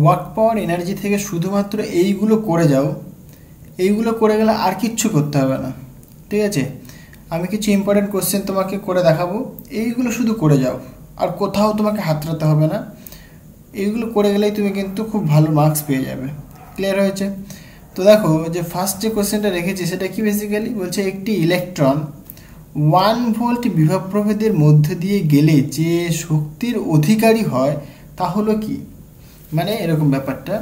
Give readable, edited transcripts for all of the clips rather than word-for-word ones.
Work power energy থেকে শুধুমাত্র এইগুলো করে যাও, এইগুলো করে গেলে আর কিচ্ছু করতে হবে না। ঠিক আছে, আমি কিছু ইম্পর্টেন্ট কোশ্চেন তোমাকে করে দেখাবো, এইগুলো শুধু করে যাও, আর কোথাও তোমাকে হাতড়াতে হবে না। এইগুলো করে গেলেই তুমি কিন্তু খুব ভালো মার্কস পেয়ে যাবে। ক্লিয়ার হয়েছে? তো দেখো যে ফার্স্ট যে কোশ্চেনটা রেখেছি সেটা কি বেসিক্যালি বলছে, একটি ইলেকট্রন 1 ভোল্ট বিভব প্রভেদের মধ্যে দিয়ে গেলে যে শক্তির অধিকারী হয় তা হলো কি। মানে এরকম ব্যাপারটা,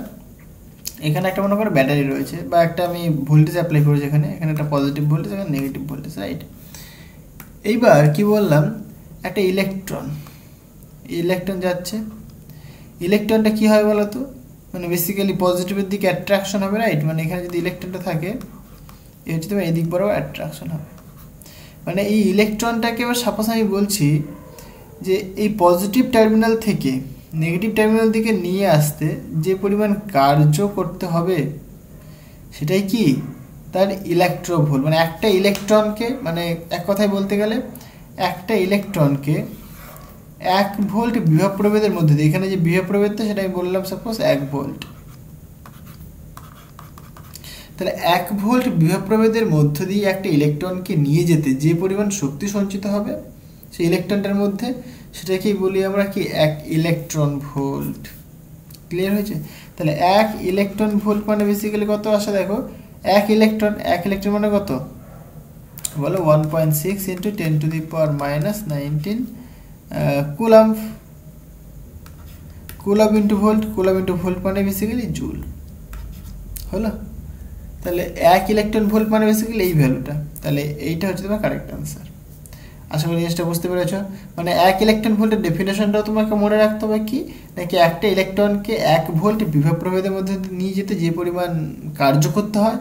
এখানে একটা মনে করো ব্যাটারি রয়েছে বা একটা আমি ভোল্টেজ অ্যাপ্লাই করেছি, এখানে একটা পজিটিভ ভোল্টেজ, এখানে নেগেটিভ ভোল্টেজ, রাইট? এইবার কি বললাম, একটা ইলেকট্রন যাচ্ছে, ইলেকট্রনটা কি হয় বলো তো, মানে বেসিক্যালি পজিটিভের দিকে অ্যাট্রাকশন হবে, রাইট? মানে এখানে যদি ইলেকট্রনটা থাকে এই হচ্ছে তোমার এই দিক বরাবর অ্যাট্রাকশন হবে। মানে এই ইলেকট্রনটাকে এবার সাপোজ আমি বলছি যে এই পজিটিভ টার্মিনাল থেকে নেগেটিভ টার্মিনাল দিকে নিয়ে আসতে যে পরিমাণ কার্য করতে হবে সেটাই কি তার ইলেকট্রোভোল্ট। মানে একটা ইলেকট্রনকে, মানে এক কথায় বলতে গেলে একটা ইলেকট্রনকে 1 ভোল্ট বিভব প্রভেদের মধ্যে দিয়ে, এখানে যে বিভব প্রভেদটা সেটা আমি বললাম সাপোজ 1 ভোল্ট, তাহলে 1 ভোল্ট বিভব প্রভেদের মধ্য দিয়ে একটা ইলেকট্রনকে নিয়ে যেতে যে পরিমাণ শক্তি সঞ্চিত হবে সেই ইলেকট্রনটার মধ্যে, সেটাকেই বলি আমরা কি 1 ইলেকট্রন ভোল্ট। ক্লিয়ার হয়েছে? তাহলে 1 ইলেকট্রন ভোল্ট মানে বেসিক্যালি কত আসে দেখো, 1 ইলেকট্রন মানে কত বলো, 1.6 ইন্টু 10⁻⁻19 কুলাম্ব। কুলাম্ব ইন্টু ভোল্ট মানে বেসিক্যালি জুল। হলো? তাহলে 1 ইলেকট্রন ভোল্ট মানে বেসিক্যালি এই ভ্যালুটা। তাহলে এইটা হচ্ছে তোমার কারেক্ট অ্যান্সার। আশা করি জিনিসটা বুঝতে পেরেছ। মানে 1 ইলেকট্রন ভোল্টের ডেফিনেশনটাও তোমাকে মনে রাখতে হবে কি, নাকি একটা ইলেকট্রনকে 1 ভোল্ট বিভব প্রভেদের মধ্যে নিয়ে যেতে যে পরিমাণ কার্য করতে হয়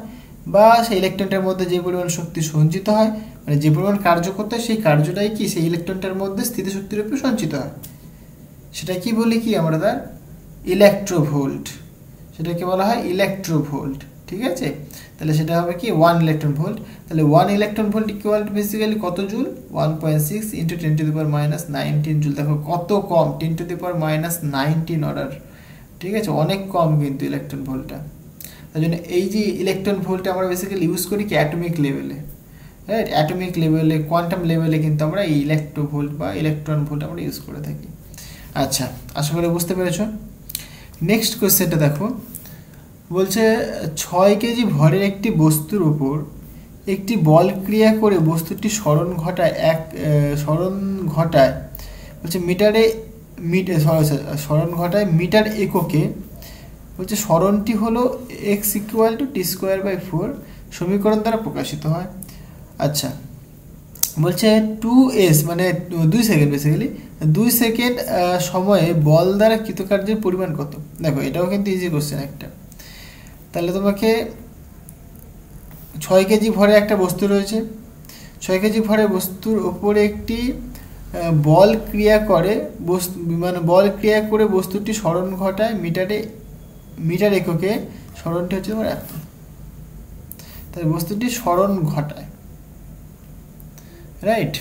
বা সেই ইলেকট্রনটার মধ্যে যে পরিমাণ শক্তি সঞ্চিত হয়, মানে যে পরিমাণ কার্য করতে হয় সেই কার্যটাই কি সেই ইলেকট্রনটার মধ্যে স্থিতিশক্তির উপরে সঞ্চিত হয়, সেটা কি বলি কি আমরা তার ইলেকট্রোভোল্ট, সেটাকে বলা হয় ইলেকট্রোভোল্ট। ঠিক আছে, তাহলে সেটা হবে কি 1 ইলেকট্রন ভোল্ট। তাহলে 1 electron volt equal to basically কত জুল, 1.6 ইন্টু 10⁻⁻19 জুল। দেখো কত কম, 10⁻⁻19 অর্ডার। ঠিক আছে, অনেক কম কিন্তু ইলেকট্রন ভোল্টটা। তার জন্য এই যে ইলেকট্রন ভোল্টটা আমরা বেসিক্যালি ইউজ করি কি অ্যাটমিক লেভেলে, রাইট? অ্যাটমিক লেভেলে, কোয়ান্টাম লেভেলে কিন্তু আমরা এই ইলেকট্রোভোল্ট বা ইলেকট্রন ভোল্ট আমরা ইউজ করে থাকি। আচ্ছা, আশা করি বুঝতে পেরেছো। নেক্সট কোয়েশ্চেনটা দেখো, বলছে 6 কেজি ভরের একটি বস্তুর উপর একটি বল ক্রিয়া করে বস্তুটি সরণ ঘটায় বলছে মিটার এককে। বলছে সরণটি হলো x = t²/4 সমীকরণ দ্বারা প্রকাশিত হয়। আচ্ছা, বলছে 2s মানে 2 সেকেন্ড, বেসিক্যালি 2 সেকেন্ড সময়ে বল দ্বারা কৃতকার্যের পরিমাণ কত। দেখো এটাও কিন্তু ইজি কোশ্চেন একটা। তাহলে তোমাকে 6 কেজি ভরে একটা বস্তু রয়েছে, 6 কেজি ভরে বস্তুর উপরে একটি বল ক্রিয়া করে বস্তুটি সরণ ঘটায় মিটার এককে। সরণটি হচ্ছে তোমার এত। তাহলে বস্তুটি সরণ ঘটায়, রাইট?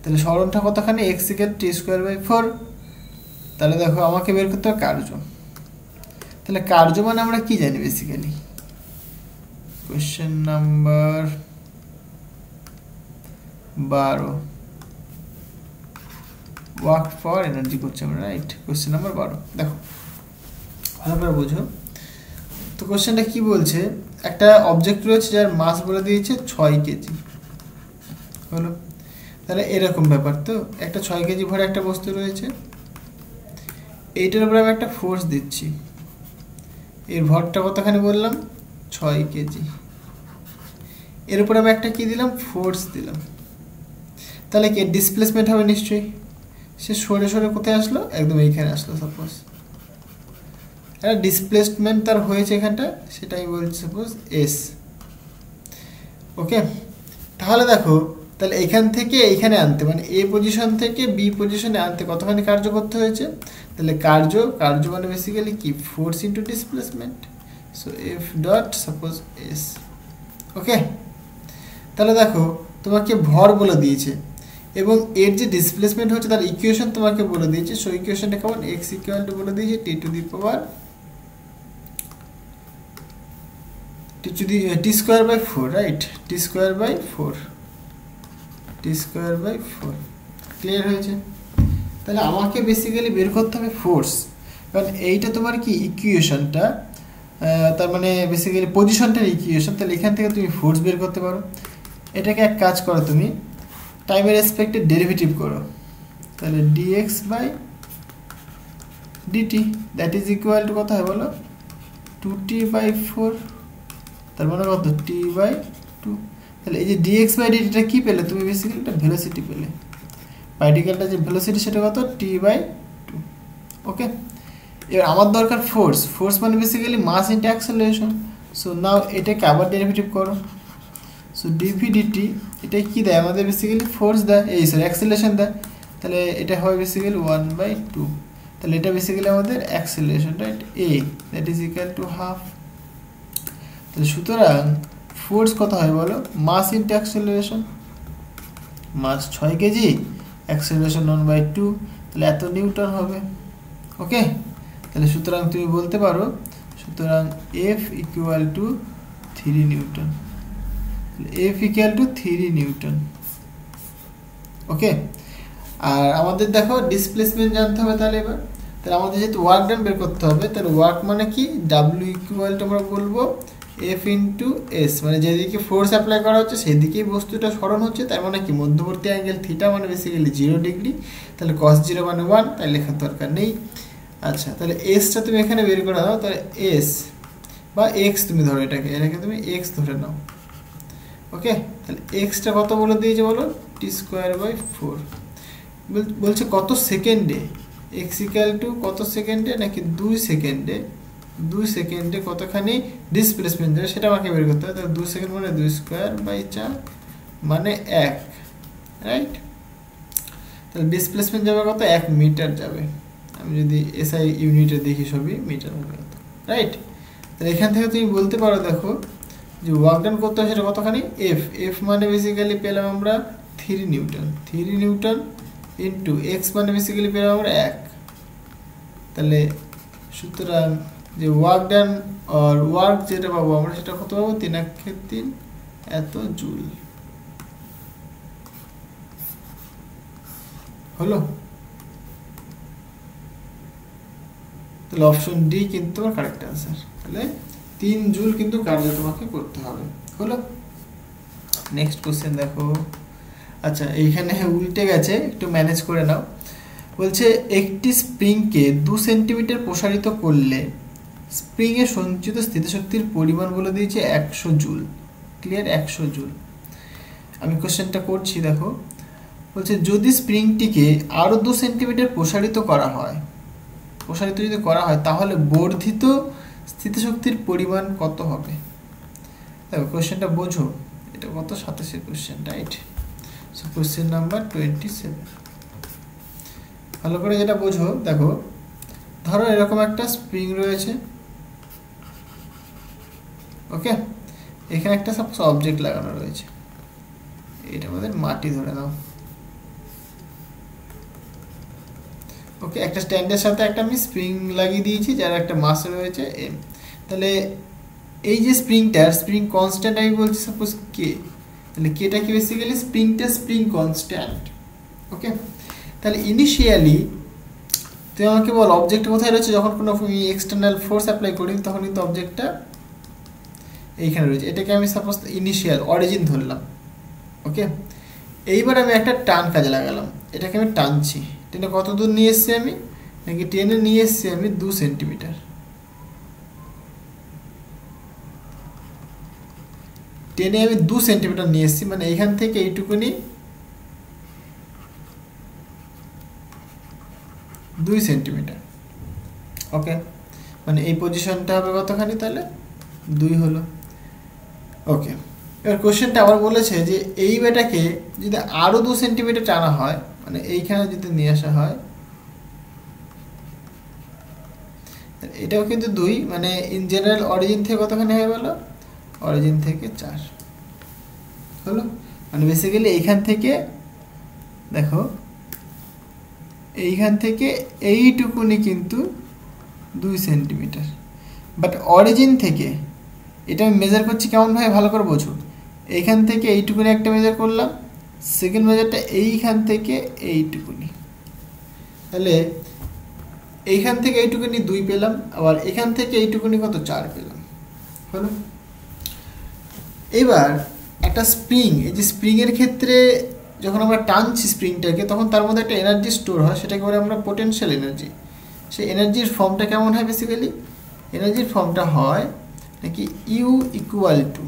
তাহলে সরণটা কতখানি, x = t²/4। তাহলে দেখো আমাকে বের করতে হবে কার্য। তাহলে কার্য মানে আমরা কি জানি basically, question number 12 work power energy করছে আমরা, রাইট? কোশ্চেন নাম্বার 12 দেখো ভালো করে বুঝো তো। কোশ্চেনটা কি বলছে, একটা অবজেক্ট রয়েছে যার মাস বলে দিয়েছে 6 কেজি। হলো? তাহলে এরকম ব্যাপার তো, একটা 6 কেজি ভরে একটা বস্তু রয়েছে, এইটার উপরে আমি একটা ফোর্স দিচ্ছি, এর ভরটা কতখানি বললাম 6 কেজি, এর উপরে আমি একটা কি দিলাম, ফোর্স দিলাম। তাহলে কি ডিসপ্লেসমেন্ট হবে নিশ্চয়ই, সে সরে সরে কোথায় আসলো, একদম এইখানে আসলো। সাপোজ একটা ডিসপ্লেসমেন্ট তার হয়েছে এখানটা, সেটাই বলছি সাপোজ এস। ওকে, তাহলে দেখো তাহলে এখান থেকে এইখানে আনতে, মানে এ পজিশন থেকে বি পজিশনে আনতে কতখানি কার্য করতে হয়েছে। তাহলে কার্য মানে বেসিক্যালি কি force into displacement. So F dot suppose S. Okay, তাহলে দেখো তোমাকে ভর বলে দিয়েছে এবং এর যে ডিসপ্লেসমেন্ট হচ্ছে তার ইকুয়েশন তোমাকে বলে দিয়েছে। সো ইকুয়েশনটা কেমন, x = বলে দিয়েছে t⁻⁻⁴ T square by 4, right? T square by 4, T square by 4, clear হয়েছে? তাহলে আমাকে বেসিক্যালি বের করতে হবে ফোর্স, কারণ এইটা তোমার কি ইকুয়েশনটা, তার মানে বেসিক্যালি পজিশনটার ইকুয়েশন। তাহলে এখান থেকে তুমি ফোর্স বের করতে পারো। এটাকে এক কাজ করো, তুমি টাইমের রেসপেক্টে ডেরিভেটিভ করো। তাহলে dx by dt that is equal to কত হয় বলো? 2t/4, তার মানে কত? t/2। তাহলে এই যে ডিএক্স বাই ডিটিটা কী পেলে তুমি? বেসিক্যালি একটা ভেলোসিটি পেলে। পার্টিকেলটা যে ভেলোসিটি সেটা কত? t/2। ওকে, এবার আমার দরকার ফোর্স। ফোর্স মানে basically mass into acceleration. So now এটাকে আবার ডেরিভেটিভ করো। সো ডিভি ডিটি এটা কি দেয় আমাদের? বেসিক্যালি ফোর্স দেয়, এই সরি অ্যাক্সেলারেশন দেয়। তাহলে এটা হয় বেসিক্যালি 1/2। তাহলে এটা বেসিক্যালি আমাদের acceleration, right? A that is equal to half. তাহলে সুতরাং ফোর্স কত হয় বলো? Mass into acceleration. Mass 6 kg, acceleration 1/2, তাহলে এত নিউটন হবে। ওকে, তাহলে সুতরাং তুমি বলতে পারো, সুতরাং F equal to 3 newton. F equal to 3 newton. Okay, আর আমাদের দেখো ডিসপ্লেসমেন্ট জানতে হবে। তাহলে এবার তাহলে আমাদের যেহেতু ওয়ার্ক ডান বের করতে হবে, তাহলে ওয়ার্ক মানে কি? ডাব্লিউ ইকুয়াল টু আমরা বলবো এফ ইন্টু এস, মানে যেদিকে ফোর্স অ্যাপ্লাই করা হচ্ছে সেদিকেই বস্তুটা সরণ হচ্ছে। তার মানে কি? মধ্যবর্তী অ্যাঙ্গেল থিটা মানে বেসিক্যালি 0 ডিগ্রি। তাহলে cos 0 মানে 1, তাই লেখার দরকার নেই। আচ্ছা, তাহলে এসটা তুমি এখানে বের করে দাও। তাহলে এস বা এক্স তুমি ধরো, এটাকে তুমি এক্স ধরে নাও। ওকে, তাহলে এক্সটা কত বলে দিয়েছে বলো? টি স্কোয়ার বাই 4। বলছে কত সেকেন্ডে? এক্স ইকুয়াল টু কত সেকেন্ডে? নাকি 2 সেকেন্ডে? 2 সেকেন্ডে কতখানি ডিসপ্লেসমেন্ট যাবে সেটা আমাকে বের করতে হবে। তাহলে 2 সেকেন্ড মানে 2 স্কোয়ার বাই 4 মানে 1, রাইট? তাহলে ডিসপ্লেসমেন্ট যাবে কত? 1 মিটার যাবে। আমি যদি এসআই ইউনিটে দেখি সবই মিটার হবে, রাইট? তাহলে এখান থেকে তুমি বলতে পারো, দেখো যে ওয়ার্ক ডান করতে হবে সেটা কতখানি? এফ। এফ মানে বেসিক্যালি পেলাম আমরা 3 নিউটন। 3 নিউটন ইন্টু এক্স মানে বেসিক্যালি পেলাম আমরা 1। তাহলে সুতরাং যে ওয়ার্ক ডান আর ওয়ার্ক যেটা পাবো আমরা সেটা কত পাবো? 3 এত জুল। হলো? তাহলে অপশন ডি কিন্তু তোমার কারেক্ট অ্যান্সার। তাহলে 3 জুল কিন্তু কার্য তোমাকে করতে হবে। হলো? নেক্সট কোশ্চেন দেখো। আচ্ছা, এইখানে উল্টে গেছে, একটু ম্যানেজ করে নাও। বলছে একটি স্প্রিংকে 2 সেন্টিমিটার প্রসারিত করলে স্প্রিংয়ে সঞ্চিত স্থিতিশক্তির পরিমাণ বলে দিয়েছে 100 জুল। ক্লিয়ার? 100 জুল। আমি কোশ্চেনটা করছি, দেখো। বলছে যদি স্প্রিংটিকে আরও 2 সেন্টিমিটার প্রসারিত যদি করা হয় তাহলে বর্ধিত স্থিতিশক্তির পরিমাণ কত হবে? দেখো কোশ্চেনটা বোঝো, এটা কত? 27 question, right? So question number 27 ভালো করে যেটা বোঝো। দেখো, ধরো এরকম একটা স্প্রিং রয়েছে। ওকে, এখানে একটা সাপোজ অবজেক্ট লাগানো রয়েছে। এটা আমাদের মাটি ধরে নাও। ওকে, একটা স্ট্যান্ডের সাথে একটা আমি স্প্রিং লাগিয়ে দিয়েছি যার একটা মাস রয়েছে এম। তাহলে এই যে স্প্রিং কনস্ট্যান্ট আমি বলছি সাপোজ কে। তাহলে কেটা কি? Basically spring constant. ওকে, তাহলে ইনিশিয়ালি তুই আমাকে বল অবজেক্ট কোথায় রয়েছে? যখন কোনো এক্সটার্নাল ফোর্স অ্যাপ্লাই করি তখন কিন্তু অবজেক্টটা এইখানে রয়েছে। এটাকে আমি সাপোজ ইনিশিয়াল অরিজিন ধরলাম। ওকে, এইবার আমি একটা টান কাজে লাগালাম। এটাকে আমি টানছি। টেনে কত দূর নিয়ে এসছি আমি? নাকি টেনে নিয়ে এসছি আমি 2 সেন্টিমিটার। টেনে আমি 2 সেন্টিমিটার নিয়ে এসছি, মানে এইখান থেকে এইটুকুনি 2 সেন্টিমিটার। ওকে, মানে এই পজিশনটা হবে কতখানি? তাহলে 2 হলো। ওকে, এবার কোশ্চেনটা আবার বলেছে যে এই বেটাকে যদি আরও 2 সেন্টিমিটার টানা হয়, মানে এইখানে যদি নিয়ে আসা হয়, এটাও কিন্তু 2, মানে ইন জেনারেল অরিজিন থেকে কতখানি হয়ে গেল? অরিজিন থেকে 4 হলো। মানে বেসিক্যালি এইখান থেকে দেখো, এইখান থেকে এইটুকুনি কিন্তু 2 সেন্টিমিটার, বাট অরিজিন থেকে এটা আমি মেজার করছি কেমনভাবে ভালো করে বোঝো। এইখান থেকে এইটুকুনি একটা মেজার করলাম, সেকেন্ড মেজারটা এইখান থেকে এইটুকুনি, তাহলে এইখান থেকে এইটুকুনি 2 পেলাম, আবার এখান থেকে এইটুকুনি কত 4 পেলাম, হলো। এবার একটা স্প্রিং, এই যে স্প্রিংয়ের ক্ষেত্রে যখন আমরা টানছি স্প্রিংটাকে তখন তার মধ্যে একটা এনার্জি স্টোর হয়, সেটাকে বলে আমরা পোটেনশিয়াল এনার্জি। সেই এনার্জির ফর্মটা কেমন হয় বেসিক্যালি? এনার্জির ফর্মটা হয় নাকি U equal to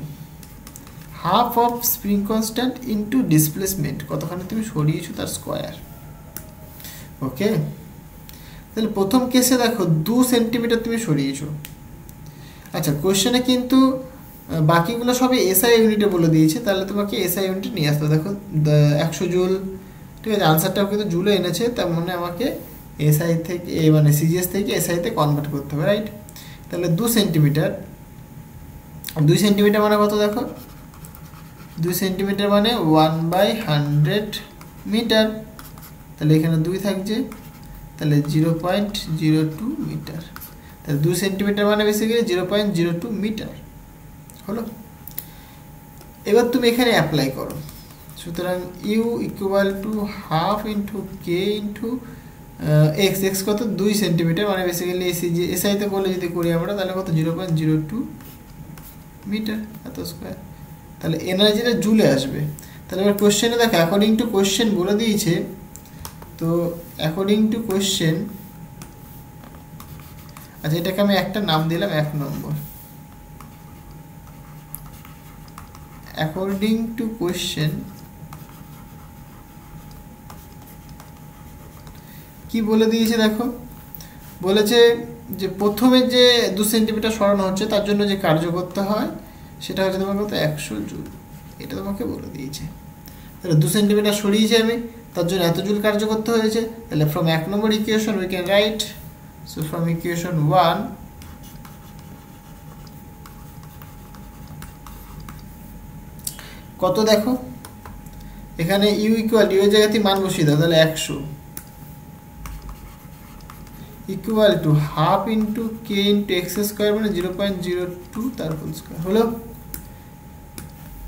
half of spring constant into displacement, কতখানি তুমি সরিয়েছো তার স্কোয়ার। ওকে, তাহলে প্রথম কেসে দেখো 2 সেন্টিমিটার তুমি সরিয়েছো। আচ্ছা, কোশ্চেনে কিন্তু বাকিগুলো সবই এসআই ইউনিটে বলে দিয়েছে, তাহলে তোমাকে এসআই ইউনিটে নিয়ে আসতে। দেখো 100 জুল, ঠিক আছে, আনসারটাও কিন্তু জুলে এনেছে, তার মানে আমাকে এসআই থেকে মানে সিজিএস থেকে এসআইতে কনভার্ট করতে হবে, রাইট। তাহলে 2 সেন্টিমিটার, 2 সেন্টিমিটার মানে কত দেখো, 2 সেন্টিমিটার মানে 1/100 মিটার, তাহলে এখানে 2 থাকছে, তাহলে 0.02 মিটার। তাহলে 2 সেন্টিমিটার মানে বেসিক্যালি 0.02 মিটার, হলো। এবার তুমি এখানে অ্যাপ্লাই করো, সুতরাং U equal to half into K into X, X কত 2 সেন্টিমিটার, মানে বেসিক্যালি এসআইতে করলে যদি করি আমরা তাহলে কত 0.02 মিটার এত স্কোয়ার, তাহলে এনার্জিটা জুলে আসবে। তাহলে এবার কোশ্চেনে দেখো অ্যাকর্ডিং টু কোশ্চেন বলে দিয়েছে, তো অ্যাকর্ডিং টু কোশ্চেন, আচ্ছা এটাকে আমি একটা নাম দিলাম 1 নম্বর। অ্যাকর্ডিং টু কোশ্চেন কি বলে দিয়েছে দেখো, বলেছে যে প্রথমে যে 2 সেন্টিমিটার সরানো হচ্ছে তার জন্য যে কার্য করতে হয় সেটা হচ্ছে তোমার কত 100 জুল, এটা তোমাকে বলে দিয়েছে। তাহলে 2 সেন্টিমিটার সরিয়েছি আমি, তার জন্য এত জুল কার্য করতে হয়েছে। তাহলে from 1 number equation we can write, so from equation 1 কত দেখো, এখানে ইউ ইকুয়াল, ইউ এর জায়গাতে মান বসিয়ে দাও, তাহলে 100 equal to half into K into x square মানে 0.02 তার হোল স্কোয়ার, হলো।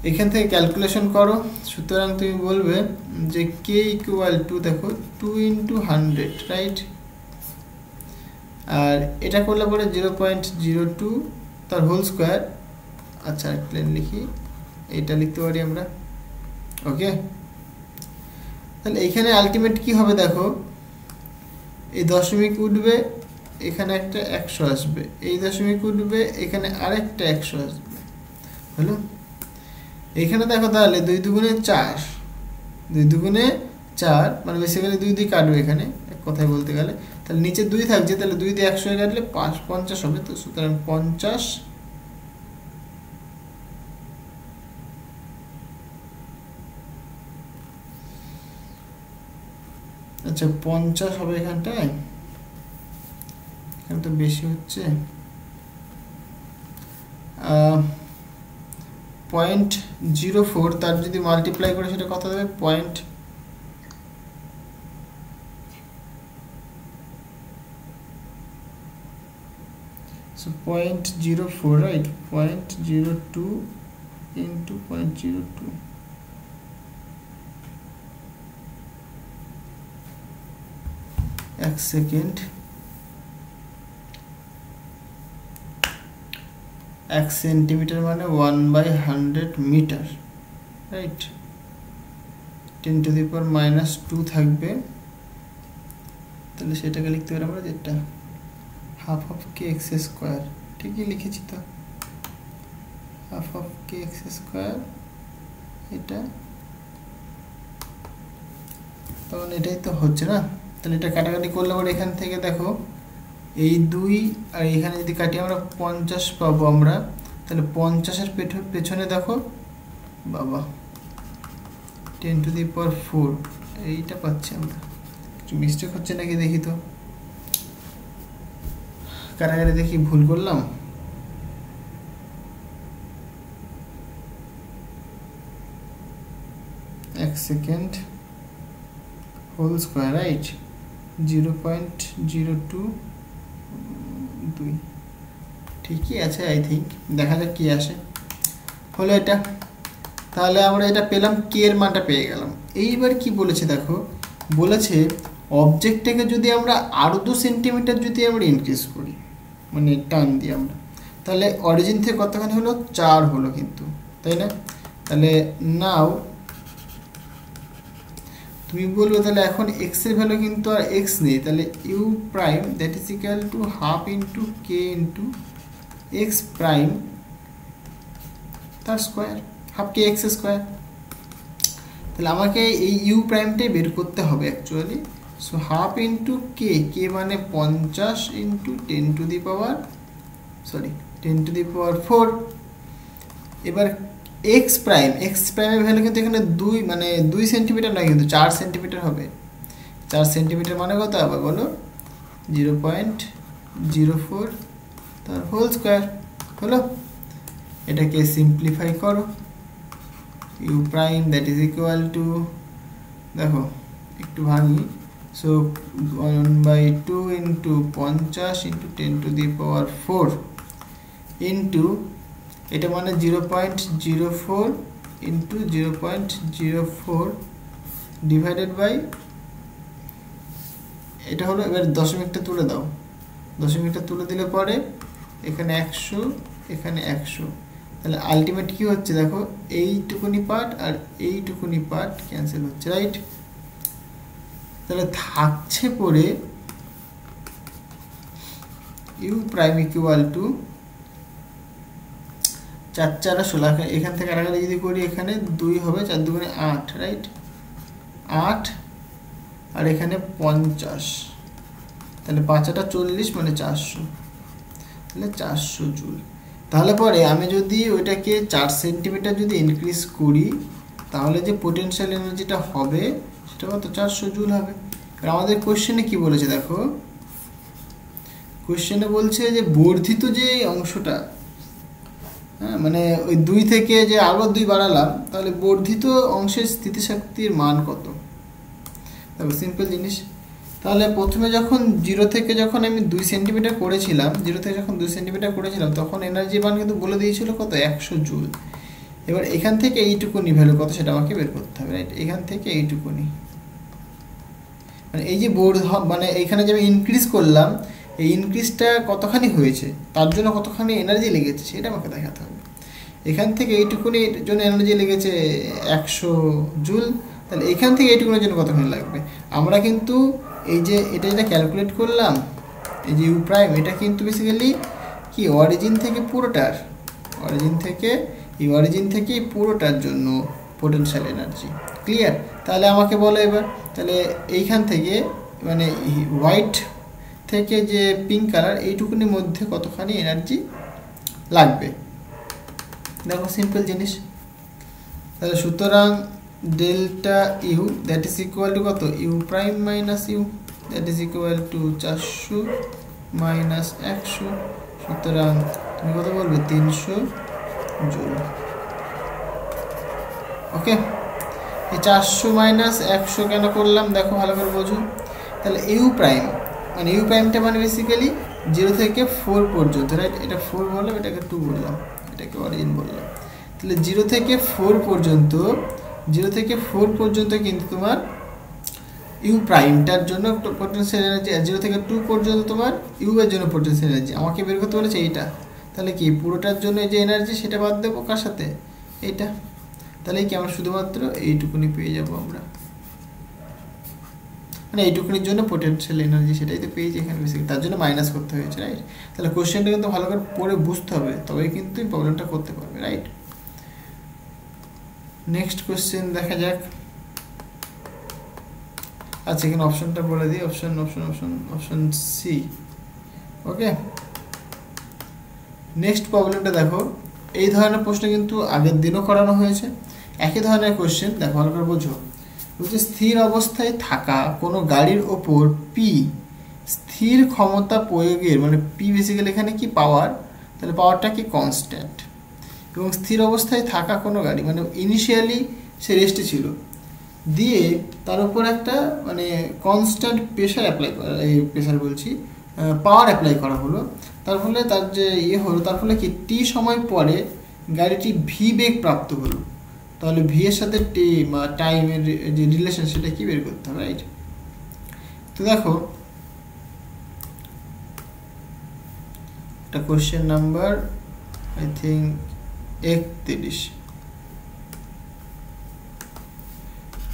এখান থেকে ক্যালকুলেশন করো, সুতরাং তুমি বলবে যে কে ইকুয়াল টু দেখো 2 ইন্টু 100, রাইট। আর এটা করলে পরে 0.02 তার হোল স্কোয়ার। আচ্ছা প্লেন লিখি, এটা লিখতে পারি আমরা, ওকে। তাহলে এইখানে আলটিমেট কি হবে দেখো, এই দশমিক উঠবে, এখানে একটা 100 আসবে, এই দশমিক উঠবে, এখানে আরেকটা 100 আসবে, হলো। এখানে দেখো তাহলে 2 দুগুণে 4, 2 দুগুণে 4 মানে বেসিক্যালি 2 দিয়ে কাটবে এখানে এক কথায় বলতে গেলে, তাহলে নিচে 2 থাকছে, তাহলে 2 দিয়ে 100 কাটলে 50 হবে, তো সুতরাং 50, আচ্ছা 50 হবে এখানটায়, এখানে তো বেশি হচ্ছে, 0.04 তার যদি মাল্টিপ্লাই করে সেটা কত দেবে, 0.04, রাইট, 0.02 ইন্টু 0.02, এক সেকেন্ড, 1 সেন্টিমিটার মানে 1/100 মিটার, রাইট। 10 টু দি পাওয়ার -2 থাকবে, তাহলে সেটাকে লিখতে পারি আমরা যেটা half of K x square, ঠিকই লিখেছি তো, half of K x square, এটা তখন এটাই তো হচ্ছে না। তাহলে এটা কাটাকাটি করলে পরে এখান থেকে দেখো এই 2 আর এখানে যদি কাটি আমরা 50 পাবো আমরা, তাহলে 50-এর পেছনে দেখো বাবা 10 টু দি পাওয়ার 4 এইটা পাচ্ছি আমরা, একটু মিস্টেক হচ্ছে নাকি দেখি তো, কাটাকাটি দেখি ভুল করলাম, এক সেকেন্ড, হোল স্কোয়ার, রাইট, 0.02, ঠিকই আছে আই থিঙ্ক, দেখা যাক কি আসে। হলো এটা, তাহলে আমরা এটা পেলাম, কে এর মানটা পেয়ে গেলাম। এইবার কি বলেছে দেখো, বলেছে অবজেক্টটাকে যদি আমরা আরও 2 সেন্টিমিটার যদি আমরা ইনক্রিজ করি, মানে টান দিই আমরা, তাহলে অরিজিন থেকে কতখানি হলো, 4 হলো কিন্তু, তাই না? তাহলে নাও তুমি বলবে তাহলে এখন এক্স এর ভ্যালু কিন্তু আর এক্স নেই, তাহলে you prime that is equal to half into K into x prime তার স্কোয়ার, হাফ কে এক্স স্কোয়ার। তাহলে আমাকে এই ইউ প্রাইমটাই বের করতে হবে অ্যাকচুয়ালি। সো হাফ ইন্টু কে, কে মানে 50 ইন্টু 10 টু দি পাওয়ার 4। এবার এক্স প্রাইমের ভ্যালু কিন্তু এখানে 2, মানে 2 সেন্টিমিটার নয় কিন্তু 4 সেন্টিমিটার হবে। 4 সেন্টিমিটার মানে কত হবে বলো, 0.04 তার হোল স্কোয়ার হলো। এটাকে সিম্পলিফাই করো, you prime that is equal two, দেখো একটু ভাঙি, so 1/2 into 50 into 10 to the power 4 into এটা মানে 0.04 ইন্টু 0.04 ডিভাইডেড বাই, এটা হলো। এবার দশমিকটা তুলে দাও, দশমিকটা তুলে দিলে পরে এখানে 100, এখানে 100, তাহলে আলটিমেট কি হচ্ছে দেখো, এইটুকুনি পার্ট আর এইটুকুনি পার্ট ক্যান্সেল হচ্ছে, রাইট? তাহলে থাকছে পরে ইউ প্রাইম ইকুয়াল টু 4 4 16, এখান থেকে আরেকটা যদি করি এখানে 2 হবে, 4 2 8, রাইট? 8 আর এখানে 50, তাহলে 5 8 40 মানে 400, তাহলে 400 জুল। তাহলে পরে আমি যদি ওইটাকে 4 সেন্টিমিটার যদি ইনক্রিজ করি, তাহলে যে পোটেনশিয়াল এনার্জিটা হবে সেটা কত, 400 জুল হবে। আর আমাদের কোশ্চেনে কি বলেছে দেখো, কোশ্চেনে বলছে যে বর্ধিত যে অংশটা, হ্যাঁ মানে ওই 2 থেকে যে আরও 2 বাড়ালাম, তাহলে বর্ধিত অংশের স্থিতিশক্তির মান কত। দেখো সিম্পল জিনিস, তাহলে প্রথমে যখন 0 থেকে যখন আমি 2 সেন্টিমিটার করেছিলাম, 0 থেকে যখন 2 সেন্টিমিটার করেছিলাম তখন এনার্জি মান কিন্তু বলে দিয়েছিল কত, 100 জুল। এবার এখান থেকে এইটুকুনি ভ্যালু কত সেটা আমাকে বের করতে হবে, রাইট? এখান থেকে এইটুকুনি, মানে এই যে মানে এইখানে যে আমি ইনক্রিজ করলাম, এই ইনক্রিজটা কতখানি হয়েছে, তার জন্য কতখানি এনার্জি লেগেছে সেটা আমাকে দেখাতে হবে। এখান থেকে এইটুকুনির জন্য এনার্জি লেগেছে 100 জুল, তাহলে এখান থেকে এইটুকুনির জন্য কতখানি লাগবে। আমরা কিন্তু এই যে এটা যেটা ক্যালকুলেট করলাম, এই যে ইউ প্রাইম, এটা কিন্তু বেসিক্যালি কি অরিজিন থেকে পুরোটার, অরিজিন থেকে এই পুরোটার জন্য পোটেনশিয়াল এনার্জি। ক্লিয়ার? তাহলে আমাকে বলো এবার, তাহলে এইখান থেকে মানে হোয়াইট থেকে যে পিঙ্ক কালার, এইটুকুনির মধ্যে কতখানি এনার্জি লাগবে। দেখো সিম্পল জিনিস, তাহলে সুতরাং delta u that is equal to কত, u prime minus u that is equal to 400 minus 100, সুতরাং তুমি কত বলবে, 300 জুল। ওকে, এই 400 মাইনাস 100 কেন করলাম দেখো ভালো করে বোঝো। তাহলে ইউ প্রাইম মানে ইউ প্রাইমটা মানে বেসিক্যালি 0 থেকে 4 পর্যন্ত, রাইট? এটা 4 বললাম, এটাকে 2 বললাম, এটাকে অরিজিন বললাম। তাহলে 0 থেকে 4 পর্যন্ত কিন্তু তোমার ইউ প্রাইমটার জন্য পোটেনশিয়াল এনার্জি, 0 থেকে 2 পর্যন্ত তোমার ইউ এর জন্য পোটেনশিয়াল এনার্জি আমাকে বের করতে বলেছে এইটা। তাহলে কি পুরোটার জন্য যে এনার্জি সেটা বাদ দেবো কার সাথে, এইটা। তাহলে কি আমরা শুধুমাত্র এইটুকুনি পেয়ে যাবো আমরা, মানে এইটুকুনির জন্য পোটেনশিয়াল এনার্জি সেটাই তো পেয়েছি এখানে বেশি, তার জন্য মাইনাস করতে হয়েছে, রাইট? তাহলে কোশ্চেনটা কিন্তু ভালো করে পড়ে বুঝতে হবে, তবেই কিন্তু এই প্রবলেমটা করতে পারবে, রাইট? নেক্সট কোশ্চেন দেখা যাক। আচ্ছা এখানে অপশনটা বলে দিই, অপশন সি। ওকে, নেক্সট প্রবলেমটা দেখো, এই ধরনের প্রশ্ন কিন্তু আগের দিনও করানো হয়েছে, একই ধরনের কোশ্চেন। দেখো ভালো করে বোঝো, বলছে স্থির অবস্থায় থাকা কোনো গাড়ির ওপর পি স্থির ক্ষমতা প্রয়োগের, মানে পি বেসিক্যালি এখানে কি পাওয়ার, তাহলে পাওয়ারটা কি কনস্ট্যান্ট, এবং স্থির অবস্থায় থাকা কোনো গাড়ি মানে ইনিশিয়ালি সে রেস্টে ছিল, দিয়ে তার উপর একটা মানে কনস্ট্যান্ট প্রেশার অ্যাপ্লাই করা, এই প্রেশার বলছি পাওয়ার অ্যাপ্লাই করা হলো, তার ফলে তার যে ইয়ে হলো, তার ফলে কি টি সময় পরে গাড়িটি ভি বেগ প্রাপ্ত হলো। তাহলে ভি এর সাথে টি বা টাইমের যে রিলেশন সেটা কি বের করতে হবে, রাইট? তো দেখো এটা question number I think 31,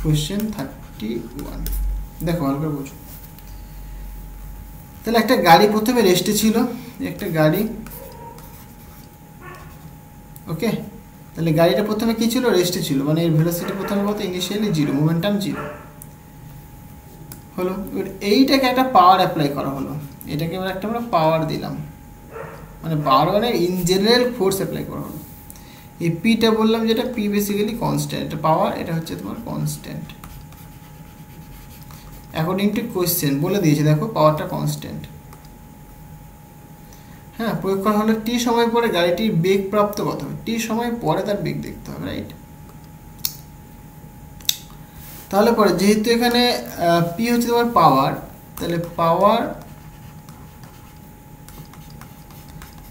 question 31। দেখো ভালো করে বোঝো। তাহলে একটা গাড়ি প্রথমে রেস্টে ছিল, একটা গাড়ি, ওকে। তাহলে গাড়িটা প্রথমে কি ছিল, রেস্টে ছিল, মানে এর ভেলোসিটি প্রথমে কত, ইনিশিয়ালি 0, মোমেন্টাম 0 হলো। এবার এইটাকে একটা পাওয়ার অ্যাপ্লাই করা হলো, এটাকে এবার একটা আমরা পাওয়ার দিলাম, মানে পাওয়ার মানে ইন জেনারেল ফোর্স অ্যাপ্লাই করা হলো। এই পিটা বললাম যেটা পি বেসিক্যালি কনস্ট্যান্ট, এটা পাওয়ার, এটা হচ্ছে তোমার কনস্ট্যান্ট অ্যাকর্ডিং টু কোয়েশ্চেন বলে দিয়েছে, দেখো পাওয়ারটা কনস্ট্যান্ট। হ্যাঁ, প্রয়োগ করা হলে টি সময় পরে গাড়িটির বেগ প্রাপ্ত কত হবে, টি সময় পরে তার বেগ দেখতে হবে, রাইট? তাহলে পরে যেহেতু এখানে পি হচ্ছে তোমার পাওয়ার, তাহলে পাওয়ার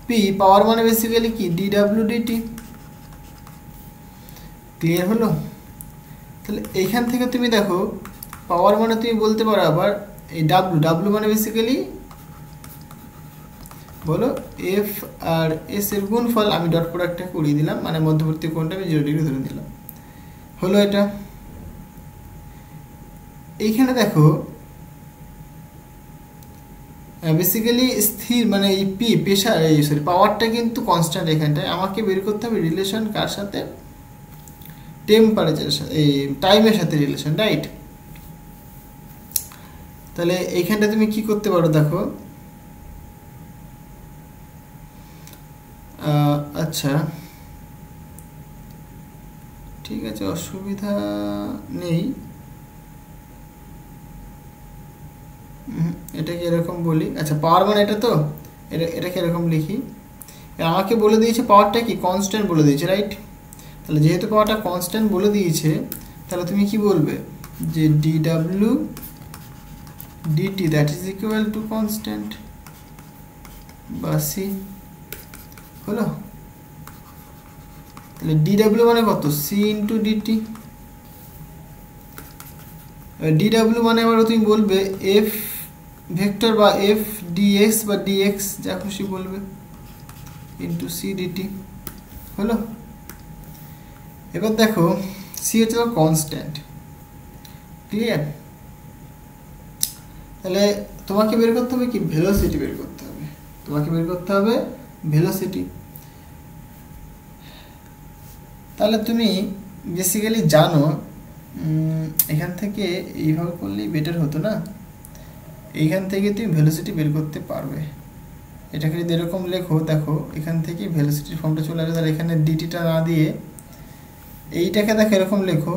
পি, পাওয়ার মানে বেসিক্যালি কি ডিডাব্লিউ ডিটি, ক্লিয়ার হলো? তাহলে এইখান থেকে তুমি দেখো পাওয়ার মানে তুমি বলতে পারো আবার এই ডাব্লু, ডাব্লু মানে বেসিক্যালি বলো এফ আর এস এর গুণফল, আমি ডট প্রোডাক্টটা করিয়ে দিলাম, মানে মধ্যবর্তী কোণটা আমি 0 ডিগ্রি ধরে দিলাম, হলো এটা। এইখানে দেখো বেসিক্যালি স্থির মানে এই পি প্রেশার, এই সরি পাওয়ারটা কিন্তু কনস্ট্যান্ট। এখানটায় আমাকে বের করতে হবে রিলেশন কার সাথে, টেম্পারেচারের সাথে, এই টাইমের সাথে রিলেশন, রাইট? তাহলে এইখানটা তুমি কি করতে পারো দেখো, আচ্ছা ঠিক আছে, অসুবিধা নেই, এটাকে এরকম বলি। আচ্ছা পাওয়ার মানে এটা তো, এটাকে এরকম লিখি। আমাকে বলে দিয়েছে পাওয়ারটা কি কনস্ট্যান্ট বলে দিয়েছে, রাইট? তাহলে যেহেতু পাওয়ারটা কনস্ট্যান্ট বলে দিয়েছে, তাহলে তুমি কি বলবে যে ডিডাব্লিউ dt that is equal to constant বা সি, হলো? তাহলে ডিডাব্লিউ মানে কত, সি ইন্টু ডিটি। ডিডাব্লিউ মানে আবার তুমি বলবে এফ ভেক্টর বা এফ ডিএক্স বা ডিএক্স, যা খুশি বলবে, ইন্টু সি ডিটি, হলো? এবার দেখো সি হচ্ছে কনস্ট্যান্ট, ক্লিয়ার? তাহলে তোমাকে বের করতে হবে কি, ভেলোসিটি বের করতে হবে, তোমাকে বের করতে হবে ভেলোসিটি। তাহলে তুমি বেসিক্যালি জানো, এখান থেকে এইভাবে করলেই বেটার হতো না, এইখান থেকে তুমি ভেলোসিটি বের করতে পারবে। এটাকে যদি এরকম লেখো, দেখো এখান থেকে ভেলোসিটির ফর্মটা চলে আসবে, তাহলে এখানে ডিটিটা না দিয়ে এইটাকে দেখো এরকম লেখো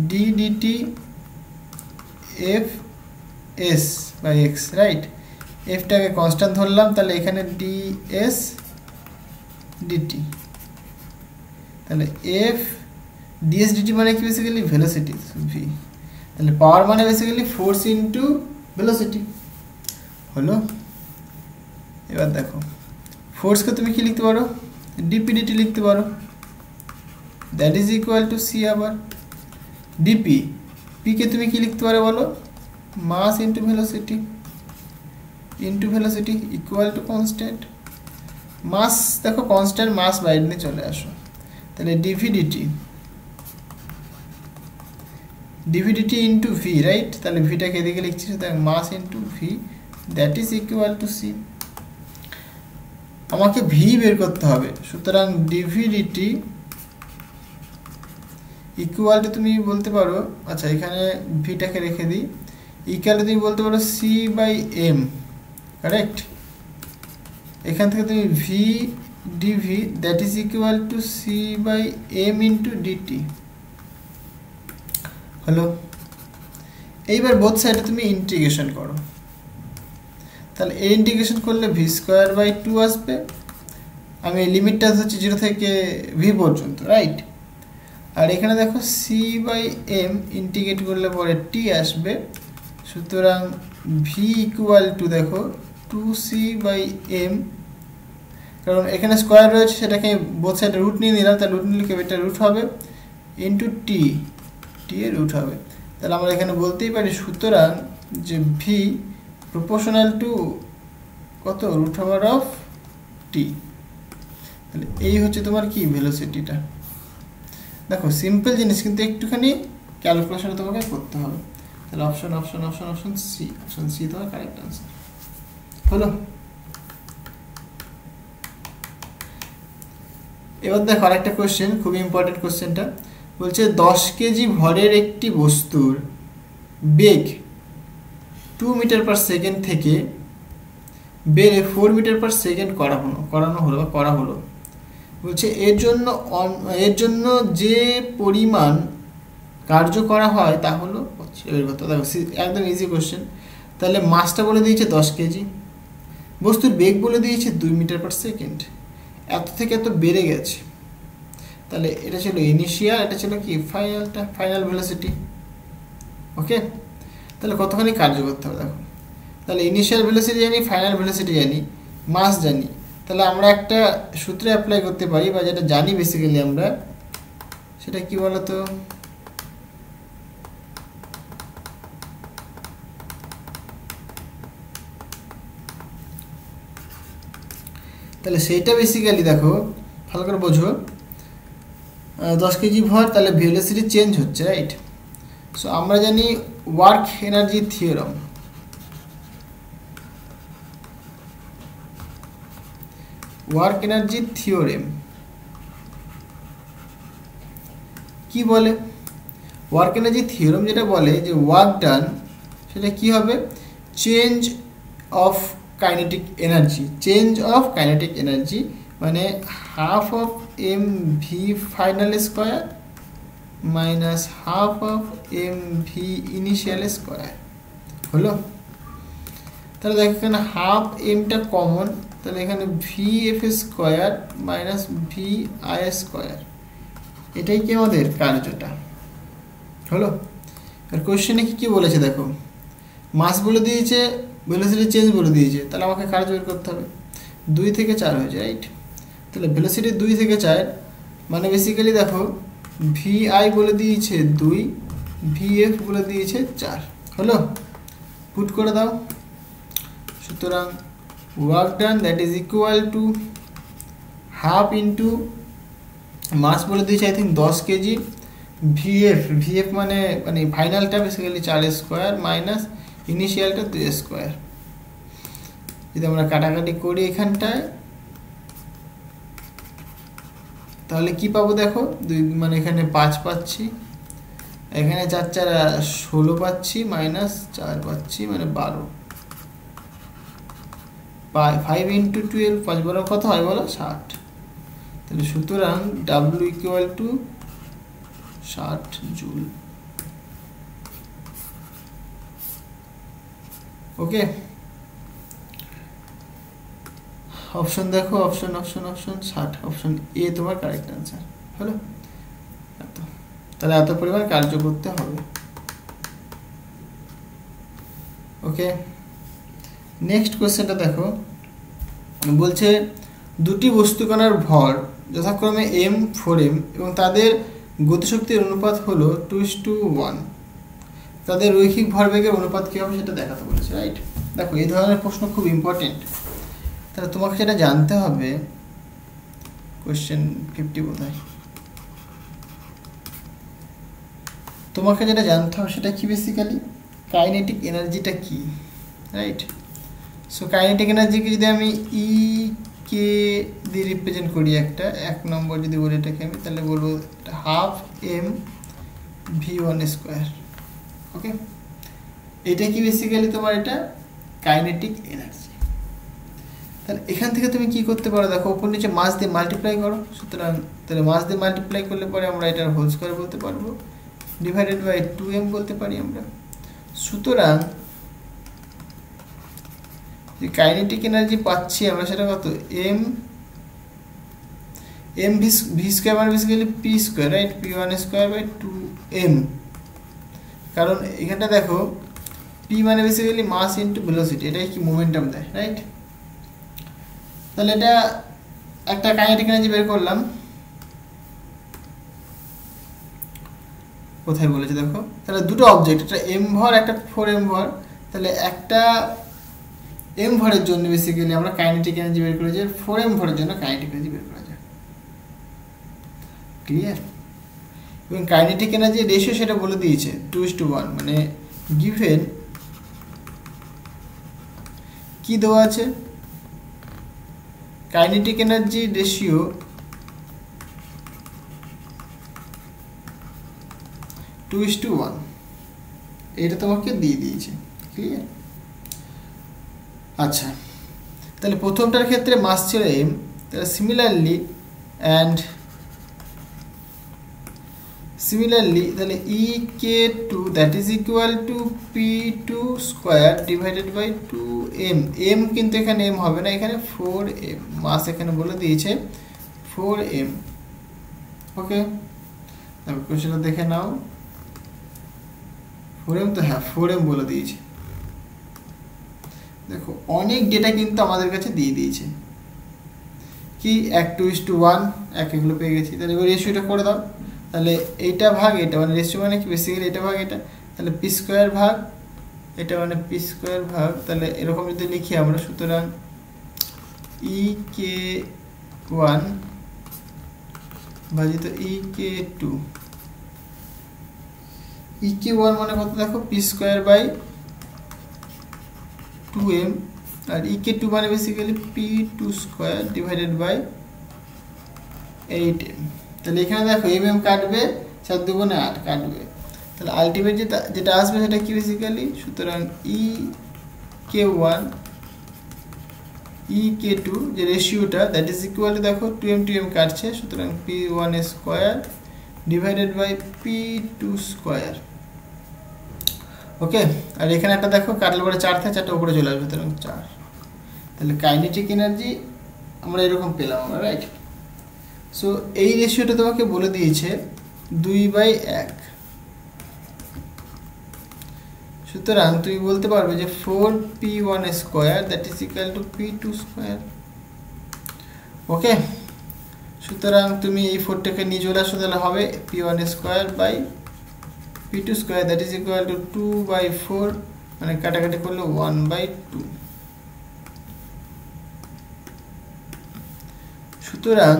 d dt F S by x, right? এফটাকে কনস্ট্যান্ট ধরলাম, তাহলে এখানে ডি এস ডিটি, তাহলে এফ ডিএস ডিটি মানে কি বেসিক্যালি ভেলোসিটি ভি, তাহলে পাওয়ার মানে বেসিক্যালি ফোর্স ইন্টু ভেলোসিটি, হলো? এবার দেখো ফোর্সকে তুমি কি লিখতে পারো, ডিপি ডিটি লিখতে পারো, that is equal to C. আবার ডিপি, পিকে তুমি কি লিখতে পারো বলো, mass into velocity, into velocity equal to constant. Mass দেখো কনস্ট্যান্ট, মাস বাইরে নিয়ে চলে আসো, তাহলে dv dt, dv dt into v, right? তাহলে ভিটাকে এদিকে লিখছি, তাহলে mass into v that is equal to C. আমাকে ভি বের করতে হবে, সুতরাং ডিভি ডিটি ইকুয়াল টু তুমি বলতে পারো, আচ্ছা এখানে ভিটাকে রেখে দিই, ইকুয়াল টু তুমি বলতে পারো সি বাই এম, কারেক্ট? এখান থেকে তুমি V dV that is equal to C by M into dt, হলো? এইবার বোথ সাইডে তুমি ইন্টিগ্রেশন করো, তাহলে এই ইন্টিগ্রেশন করলে ভি স্কোয়ার বাই 2 আসবে। আমি লিমিটটা হচ্ছে 0 থেকে ভি পর্যন্ত, রাইট? আর এখানে দেখো সি বাই এম ইন্টিগ্রেট করলে পরে টি আসবে, সুতরাং ভি ইকুয়াল টু দেখো 2c/m, কারণ এখানে স্কোয়ার রয়েছে সেটাকে বোথ সাইডে রুট নিয়ে নিলাম, তাহলে রুট নিলে এটা রুট হবে ইন্টু টি, টি এর রুট হবে। তাহলে আমরা এখানে বলতেই পারি সুতরাং যে ভি প্রপোর্শনাল টু কত, রুট ওভার অফ টি। তাহলে এই হচ্ছে তোমার কি ভেলোসিটিটা। দেখো সিম্পল জিনিস, কিন্তু একটুখানি ক্যালকুলেশন তোমাকে করতে হবে। তাহলে option option option option C, option C তোমার কারেক্ট আনসার হলো। এবার দেখো আরেকটা কোশ্চেন, খুবই ইম্পর্টেন্ট কোশ্চেনটা। বলছে 10 কেজি ভরের একটি বস্তুর বেগ 2 মিটার পার সেকেন্ড থেকে বেড়ে 4 মিটার পার সেকেন্ড করা হলো। বলছে এর জন্য যে পরিমাণ কার্য করা হয় তা হলো, দেখো একদম ইজি কোশ্চেন। তাহলে মাসটা বলে দিয়েছে 10 কেজি, বস্তুর বেগ বলে দিয়েছে 2 মিটার পার সেকেন্ড, এত থেকে এত বেড়ে গেছে। তাহলে এটা ছিল ইনিশিয়াল, এটা ছিল কি ফাইনাল ভেলোসিটি। ওকে, তাহলে কতখানি কার্য করতে হবে দেখো। তাহলে ইনিশিয়াল ভেলোসিটি জানি, ফাইনাল ভেলোসিটি জানি, মাস জানি। তাহলে আমরা একটা সূত্রে অ্যাপ্লাই করতে পারি, বা যেটা জানি বেসিক্যালি আমরা, সেটা কি বলতো, তাহলে সেইটা বেসিক্যালি দেখো ভালো করে বোঝো। 10 কেজি ভর, তাহলে ভেলোসিটি চেঞ্জ হচ্ছে, রাইট? সো আমরা জানি work energy theorem, work energy theorem কি বলে? ওয়ার্ক এনার্জি থিওরেম যেটা বলে যে ওয়ার্ক ডান, সেটা কি হবে, change of kinetic energy, change of kinetic energy মানে half of m v final square minus half of m v initial square হলো। তাহলে দেখো এখানে হাফ এমটা কমন, তাহলে এখানে v f square minus v i square, এটাই কি আমাদের কার্যটা হলো। আর কোশ্চেনে কি বলেছে দেখো, মাস বলে দিয়েছে, ভেলোসিটি চেঞ্জ বলে দিয়েছে, তাহলে আমাকে কার্য বের করতে হবে। 2 থেকে 4 হয়েছে, রাইট? তাহলে ভেলোসিটি 2 থেকে 4 মানে বেসিক্যালি দেখো ভি আই বলে দিয়েছে 2, ভি এফ বলে দিয়েছে 4 হলো। পুট করে দাও। সুতরাং work done that is equal to half into mass বলে দিয়েছে আই থিঙ্ক 10 কেজি, ভিএফ মানে ফাইনালটা বেসিক্যালি 4 স্কোয়ার মাইনাস ইনিশিয়ালটা 2 স্কোয়ার। যদি আমরা কাটাকাটি করি এখানটায়, তাহলে কি পাবো দেখো, 2 মানে এখানে 5 পাচ্ছি, এখানে 4 4 16 পাচ্ছি, মাইনাস 4 পাচ্ছি মানে 12, 5 ইন্টু 12 5 12 কত হয় বলো, 60। তাহলে সুতরাং W equal to 60 joule. Okay, option দেখো, অপশন 60, অপশন এ তোমার কারেক্ট আনসার হলো। তাহলে এত পরিমাণ কার্য করতে হবে। ওকে, নেক্সট কোশ্চেনটা দেখো, বলছে দুটি বস্তুকণার ভর যথাক্রমে m 4m এবং তাদের গতিশক্তির অনুপাত হলো 2:1, তাদের রৈখিক ভরবেগের অনুপাত কী হবে সেটা দেখাতে বলেছে, রাইট? দেখো এই ধরনের প্রশ্ন খুব ইম্পর্টেন্ট, তাহলে তোমাকে সেটা জানতে হবে। কোশ্চেন 50 বোধহয়, তোমাকে যেটা জানতে হবে সেটা কি, বেসিক্যালি কাইনেটিক এনার্জিটা কি, রাইট? সো কাইনেটিক এনার্জিকে যদি আমি ই কে দিয়ে রিপ্রেজেন্ট করি, একটা 1 নম্বর যদি বলি এটাকে আমি, তাহলে বলবো half m v one square. Okay, এটা কি বেসিক্যালি তোমার এটা কাইনেটিক এনার্জি। তাহলে এখান থেকে তুমি কি করতে পারো দেখো, উপর নিচে মাস দিয়ে মাল্টিপ্লাই করো। সুতরাং তাহলে মাস দিয়ে মাল্টিপ্লাই করলে পরে আমরা এটার হোল স্কোয়ার বলতে পারবো, ডিভাইডেড বাই 2m বলতে পারি আমরা। সুতরাং যে কাইনেটিক এনার্জি পাচ্ছি আমরা সেটা কত, এম ভি স্কোয়ার মানে basically P square, right? P one square by 2m। কারণ এখানটা দেখো পি মানে বেসিক্যালি মাস ইনটু ভেলোসিটি, এটাই কি মোমেন্টাম দেয়, রাইট? তাহলে এটা একটা কাইনেটিক এনার্জি বের করলাম, কোথায় বলেছে দেখো, তাহলে দুটো অবজেক্ট, একটা এম ভর একটা 4m ভর, তাহলে একটা এম ভরের জন্য বেসিক্যালি আমরা কাইনেটিক এনার্জি বের করে যে 4m ভরের জন্য কাইনেটিক এনার্জি বের করা যায়, ক্লিয়ার? এবং কাইনেটিক এনার্জি রেশিও সেটা বলে দিয়েছে 2:1, মানে গিভেন কি দেওয়া আছে, kinetic energy ratio two is to one, এটা তোমাকে দিয়ে দিয়েছে, ক্লিয়ার? আচ্ছা, তাহলে প্রথমটার ক্ষেত্রে মাস ছিল এম, তাহলে সিমিলারলি তাহলে EK2 that is equal to P2 square divided by 2m, m কিন্তু এখানে m হবে না, এখানে 4m, মাস এখানে বলে দিয়েছে 4m। ওকে, তারপর কোশ্চেনটা দেখে নাও, 4m তো হ্যাঁ 4m বলে দিয়েছে। দেখো অনেক ডেটা কিন্তু আমাদের কাছে দিয়ে দিয়েছে, কি 1:1, এগুলো পেয়ে গেছি। তাহলে এবার রেশিওটা করে দাও, তাহলে এইটা ভাগ এটা, মানে রেশিও মানে কি বেসিক্যালি এটা ভাগ এটা, তাহলে পি স্কোয়ার ভাগ এটা, মানে পি স্কোয়ার ভাগ, তাহলে এরকম যদি লিখি আমরা, সুতরাং EK1 ভাজিত EK2, EK1 মানে কত দেখো, P square by 2m, R EK2 মানে basically P2 square divided by 8m। তাহলে এখানে দেখো mm কাটবে, 4 দুগুণে 8 কাটবে, তাহলে আলটিমেট যেটা আসবে সেটা কি বেসিক্যালি, সুতরাং EK1 EK2 যে রেশিওটা দ্যাট ইজ ইকুয়াল টু, দেখো 2m কাটছে, সুতরাং P1 square divided by P2 square. Okay, আর এখানে একটা দেখো কাটলে পরে 4 থাকে, 4টা উপরে চলে আসবে, সুতরাং 4। তাহলে কাইনেটিক এনার্জি আমরা এরকম পেলাম আমরা, রাইট? সো এই রেশিওটা তোমাকে বলে দিয়েছে 2/1, সুতরাং তুমি বলতে পারবে যে 4P1 square that is equal to P2 square. Okay, সুতরাং তুমি এই 4টাকে নিয়ে চলে আসো, তাহলে হবে P1 square by P2 square that is equal to 2/4, মানে কাটাকাটি করলে 1/2। সুতরাং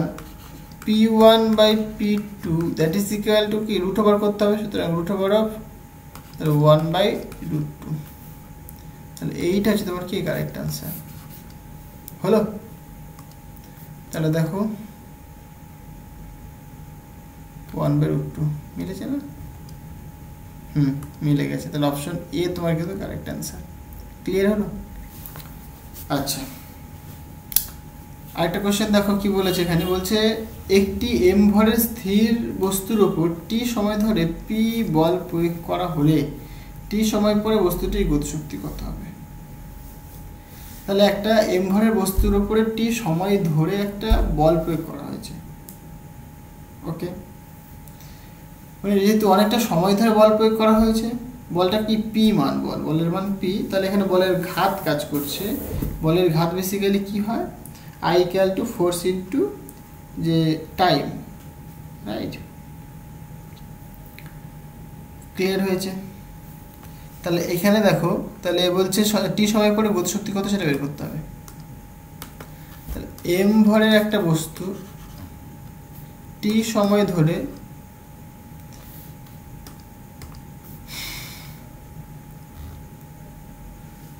P1 by P2 that is equal to কি, রুট ওভার করতে হবে, সুতরাং রুট ওভার অফ 1/√2। তাহলে এইটা হচ্ছে তোমার কি কারেক্ট আনসার হলো। তাহলে দেখো 1/√2 মিলেছে না? মিলে গেছে, তাহলে অপশন এ তোমার কিন্তু কারেক্ট আনসার। ক্লিয়ার হলো? আচ্ছা, আরেকটা কোশ্চেন দেখো কি বলেছে এখানে, বলছে একটি m ভরের স্থির বস্তুর উপর t সময় ধরে p বল প্রয়োগ করা হলে t সময় পরে বস্তুটির গতিশক্তি কত হবে? তাহলে একটা m ভরের বস্তুর উপরে t সময় ধরে একটা বল প্রয়োগ করা হয়েছে। ওকে, মানে যেহেতু অনেকটা সময় ধরে বল প্রয়োগ করা হয়েছে, বলটা কি p মান, বলের মান p, তাহলে এখানে বলের ঘাত কাজ করছে। বলের ঘাত বেসিক্যালি কি হয়, I equal to force into যে টাইম, রাইট? ক্লিয়ার হয়েছে? তাহলে এখানে দেখো, তাহলে বলছে টি সময় পরে গতিশক্তি কত সেটা বের করতে হবে। তাহলে m ভরের একটা বস্তু টি সময় ধরে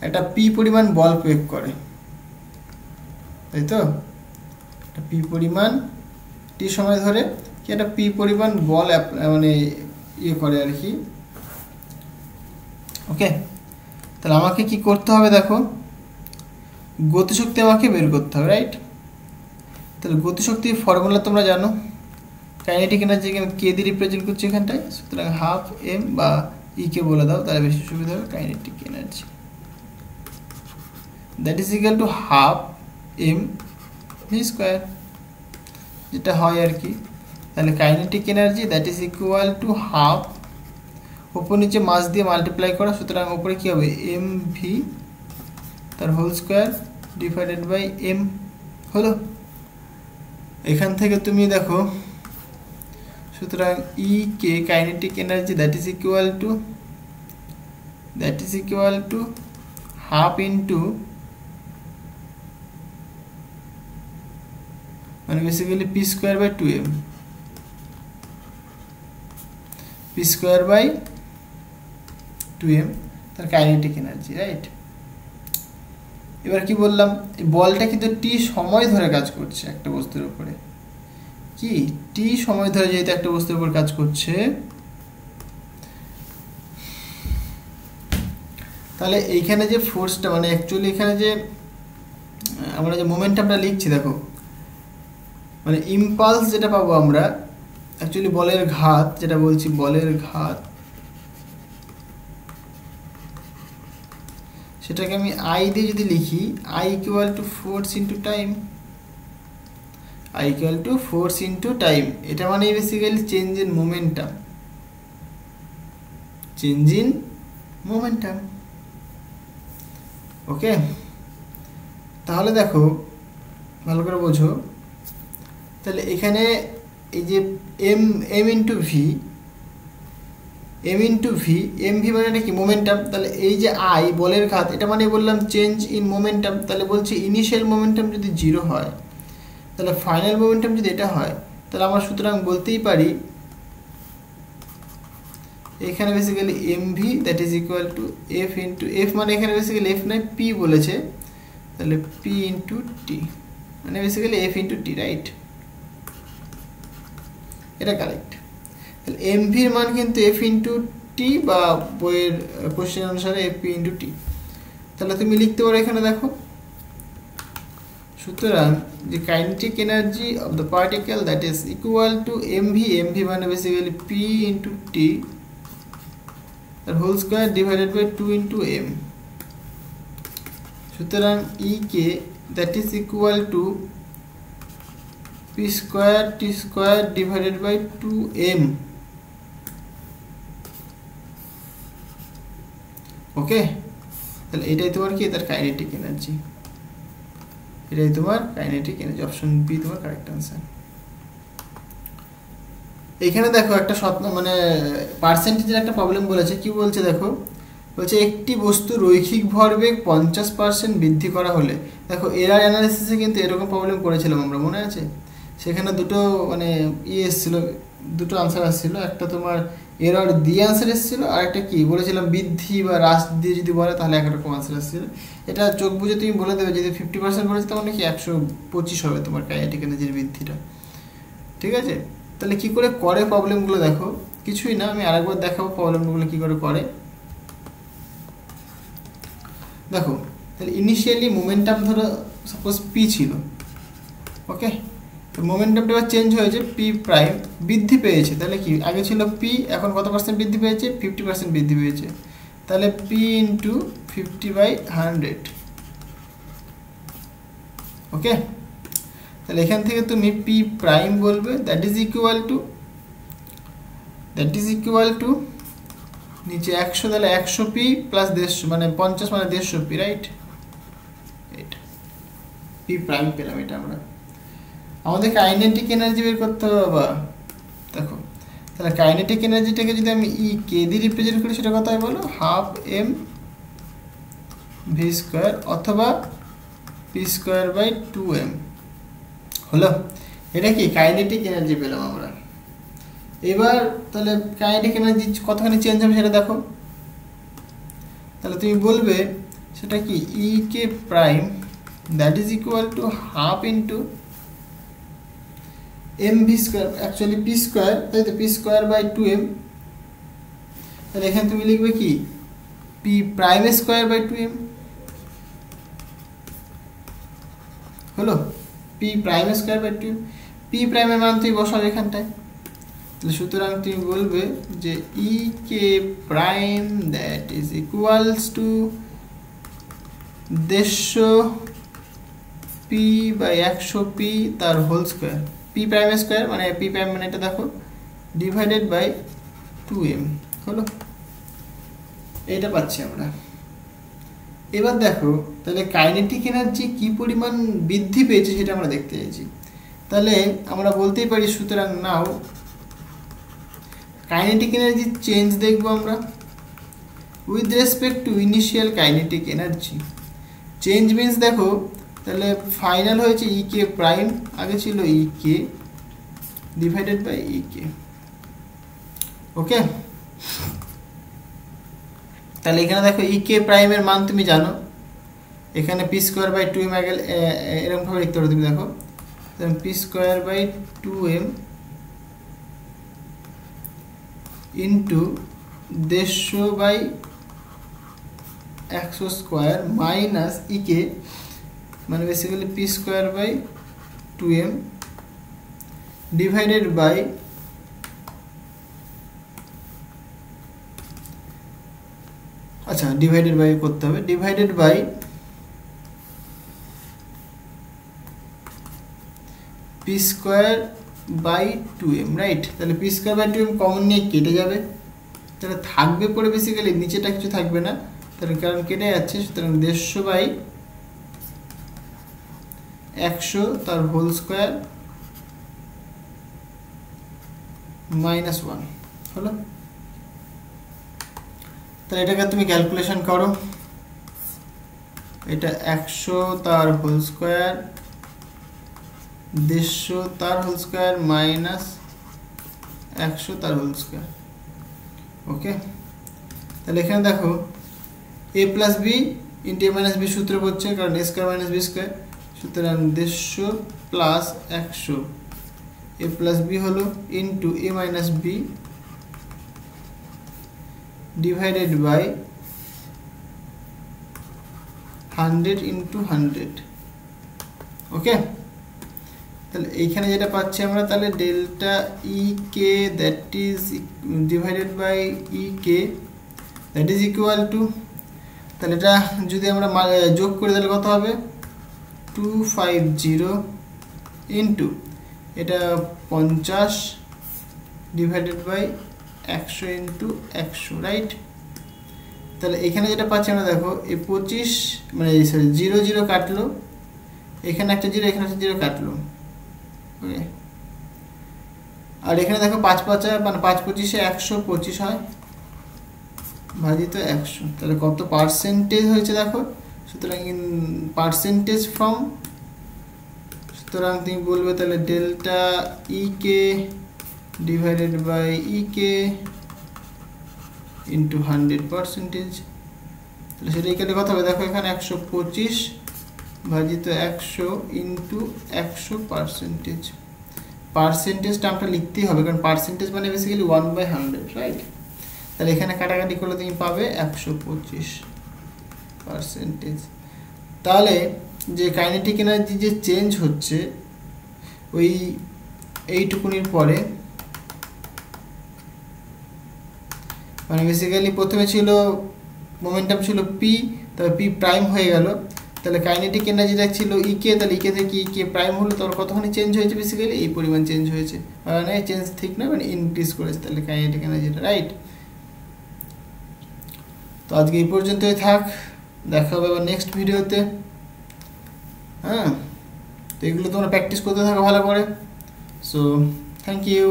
একটা p পরিমাণ বল প্রয়োগ করে, তাই তো? একটা p পরিমাণ টি সময় ধরে কি একটা p পরিমাণ বল মানে ইয়ে করে আর কি। ওকে, তাহলে আমাকে কি করতে হবে, দেখো গতিশক্তি আমাকে বের করতে হবে, রাইট? তাহলে গতিশক্তির ফর্মুলা তোমরা জানো, কাইনেটিক এনার্জি কে দিয়ে রিপ্রেজেন্ট করছি এখানটায়, সুতরাং হাফ m বা ই কে বলে দাও, তাহলে বেশি সুবিধা হবে। Kinetic energy that is equal to half m v square, যেটা হয় আর কি। তাহলে kinetic energy that is equal to half উপর নিচে মাস দিয়ে মাল্টিপ্লাই করা, সুতরাং উপরে কি হবে এম ভি তার whole square divided by m হলো। এখান থেকে তুমি দেখো, সুতরাং E K kinetic energy that is equal to half into মানে basically P square by 2m, p square by 2m তার কাইনেটিক এনার্জি, রাইট। এবার কি বললাম, এই বলটা কিন্তু টি সময় ধরে কাজ করছে একটা বস্তুর উপরে, কি টি সময় ধরে যেহেতু একটা বস্তুর উপর কাজ করছে, তাহলে এইখানে যে ফোর্সটা মানে অ্যাকচুয়ালি এখানে যে আমরা যে মোমেন্টামটা লিখছি দেখো, মানে ইম্পালস যেটা পাবো আমরা অ্যাকচুয়ালি বলের ঘাত যেটা বলছি, বলের ঘাত সেটাকে আমি আই দিয়ে যদি লিখি, I equal to force into time, I equal to force into time. এটা মানে basically change in momentum, change in momentum. Okay, তাহলে দেখো ভালো করে বোঝো, তাহলে এখানে এই যে m into v, m into v, m v মানে কি মোমেন্টাম, তাহলে এই যে আই বলের ঘাত এটা মানে বললাম চেঞ্জ ইন মোমেন্টাম, তাহলে বলছি ইনিশিয়াল মোমেন্টাম যদি 0 হয় তাহলে ফাইনাল মোমেন্টাম যদি এটা হয়, তাহলে আমরা সুতরাং বলতেই পারি এখানে basically M V that is equal to F into F, মানে এখানে বেসিক্যালি এফ নয় পি বলেছে, তাহলে পি ইন্টু টি মানে basically F into T, right, এটা কারেক্ট। তাহলে এম ভির মান কিন্তু এফ ইন্টু টি বা বইয়ের কোশ্চেন অনুসারে এফ পি ইন্টু টি, তাহলে তুমি লিখতে পারো এখানে দেখো, সুতরাং যে kinetic energy of the particle that is equal to m v মানে বেসিক্যালি পি ইন্টু টি তার whole square divided by 2 into m, সুতরাং E K that is equal to p square t square divided by 2m। Okay, তাহলে এটাই তোমার কি তার kinetic energy, এটাই তোমার কাইনেটিক এনার্জি, অপশন বি তোমার কারেক্ট আনসার। এখানে দেখো একটা মানে পার্সেন্টেজের একটা প্রবলেম বলেছে, কি বলছে দেখো, বলছে একটি বস্তু রৈখিক ভরবেগ 50% বৃদ্ধি করা হলে, দেখো এরার অ্যানালিসিসে কিন্তু এরকম প্রবলেম করেছিলাম আমরা, মনে আছে? সেখানে দুটো মানে এসেছিল, দুটো আনসার আসছিল, একটা তোমার এরর দিয়ে আনসার এসেছিল, আর একটা কি বলেছিলাম বৃদ্ধি বা হ্রাস দিয়ে যদি বলে তাহলে একরকম আনসার আসছিল। এটা চোখ বুঝে তুমি বলে দেবে, যদি 50% বলেছে তার মানে কি 125 হবে তোমার কাইনেটিক এনার্জির বৃদ্ধিটা, ঠিক আছে? তাহলে কি করে করে প্রবলেমগুলো দেখো, কিছুই না, আমি আরেকবার দেখাবো প্রবলেমগুলো কি করে করে। দেখো তাহলে ইনিশিয়ালি মোমেন্টাম ধরো সাপোজ পি ছিল, ওকে, তো মোমেন্টামটা এবার চেঞ্জ হয়েছে, পি প্রাইম বৃদ্ধি পেয়েছে, তাহলে কি আগে ছিল পি, এখন কত পার্সেন্ট বৃদ্ধি পেয়েছে? 50% বৃদ্ধি পেয়েছে, তাহলে পি ইন্টু 50/100। ওকে, তাহলে এখান থেকে তুমি পি প্রাইম বলবে, দ্যাট ইজ ইকুয়াল টু নিচে 100, তাহলে 100 পি প্লাস 150 মানে 50 মানে 150 পি, রাইট? এটা পি প্রাইম পেলাম, এটা আমরা আমাদের কাইনেটিক এনার্জি বের করতে হবে বাবা। দেখো তাহলে কাইনেটিক এনার্জিটাকে যদি আমি ই কে দিয়ে রিপ্রেজেন্ট করি, সেটা কত হয় বলো? হাফ এম ভি স্কোয়ার অথবা পি স্কোয়ার বাই 2m হলো। এটা কি কাইনেটিক এনার্জি পেলাম আমরা। এবার তাহলে কাইনেটিক এনার্জি কতখানি চেঞ্জ হবে সেটা দেখো, তাহলে তুমি বলবে সেটা কি E K prime that is equal to half into M V square, actually P square, তাই তো, পি স্কোয়ার বাই 2m। তাহলে এখানে তুমি লিখবে কি P prime square by 2m হলো, P prime square by 2m। P প্রাইমের মান তুমি বসাও এখানটায়, তাহলে সুতরাং তুমি বলবে যে E K prime that is equals to 150 P by 100 P তার whole square, P prime square মানে পি প্রাইম মানে এটা দেখো ডিভাইডেড বাই 2m হলো। এটা পাচ্ছি আমরা। এবার দেখো তাহলে কাইনেটিক এনার্জি কি পরিমাণ বৃদ্ধি পেয়েছে সেটা আমরা দেখতে চাইছি। তাহলে আমরা বলতেই পারি সুতরাং নাও কাইনেটিক এনার্জি চেঞ্জ দেখবো আমরা with respect to initial kinetic energy. Change means দেখো তাহলে ফাইনাল হয়েছে ই কে প্রাইম, আগে ছিল ই কে ডিভাইডেড বাই ই কে। ওকে, তাহলে এখানে দেখো ই কে প্রাইমের মান তুমি জানো, এখানে পি স্কোয়ার বাই 2m এরকমভাবে লিখতে পারো তুমি। দেখো P square by 2m into 150 by 100 square minus E K, মানে basically P square by 2m divided by আচ্ছা ডিভাইডেড বাই করতে হবে, divided by P square by 2m, right. তাহলে P square by 2m common নিয়ে কেটে যাবে, তাহলে থাকবে পড়ে বেসিক্যালি নিচেটা কিছু থাকবে না, তাহলে কারণ কেটে যাচ্ছে, সুতরাং 150 বাই 100 তার হোল স্কোয়ার মাইনাস 1 হলো। তাহলে এটাকে তুমি ক্যালকুলেশন করো, এটা 100 তার হোল স্কোয়ার 150 তার হোল স্কোয়ার মাইনাস 100 তার হোল স্কোয়ার। ওকে, তাহলে এখানে দেখো A plus B into A minus B সূত্র পড়ছে, কারণ A square minus B square, সুতরাং 150 প্লাস 100 এ প্লাস বি হলো into A minus B divided by 100 into 100। Okay, তাহলে এইখানে যেটা পাচ্ছি আমরা, তাহলে delta E K that is divided by E K that is equal to, তাহলে এটা যদি আমরা যোগ করি তাহলে কত হবে 250 ইন্টু এটা 50 ডিভাইডেড বাই 100 ইন্টু 100, রাইট। তাহলে এখানে যেটা পাচ্ছি আমরা দেখো এই 25 মানে সরি 0 0 কাটলো, এখানে একটা 0 এখানে একটা 0 কাটলো। ওকে, আর এখানে দেখো 5 5 মানে 5 25 125 হয় ভাজিত 100, তাহলে কত পার্সেন্টেজ হয়েছে দেখো, সুতরাং ইন পার্সেন্টেজ ফ্রম, সুতরাং তুমি বলবে তাহলে delta E K divided by E K into 100%, তাহলে সেটা এখানে কত হবে দেখো, এখানে 125 ভাজিত 100 ইন্টু 100%। পার্সেন্টেজ টার্মটা লিখতেই হবে, কারণ পার্সেন্টেজ মানে বেসিক্যালি 1/100, রাইট। তাহলে এখানে কাটাকাটি করলে তুমি পাবে 125%। তাহলে যে কাইনেটিক এনার্জি যে চেঞ্জ হচ্ছে ওই এইটুকুনির পরে, মানে বেসিক্যালি প্রথমে ছিল মোমেন্টাম ছিল পি, তবে পি প্রাইম হয়ে গেল, তাহলে কাইনেটিক এনার্জিটা ছিল ই কে, তাহলে ই কে থেকে ই কে প্রাইম হলো, তাহলে কতখানি চেঞ্জ হয়েছে বেসিক্যালি এই পরিমাণ চেঞ্জ হয়েছে, মানে চেঞ্জ ঠিক না মানে ইনক্রিজ করেছে তাহলে কাইনেটিক এনার্জিটা, রাইট। তো আজকে এই পর্যন্তই থাক, দেখা হবে আবার নেক্সট ভিডিওতে। হ্যাঁ, তো এগুলো তোমরা প্র্যাকটিস করতে থাকো ভালো করে। So thank you.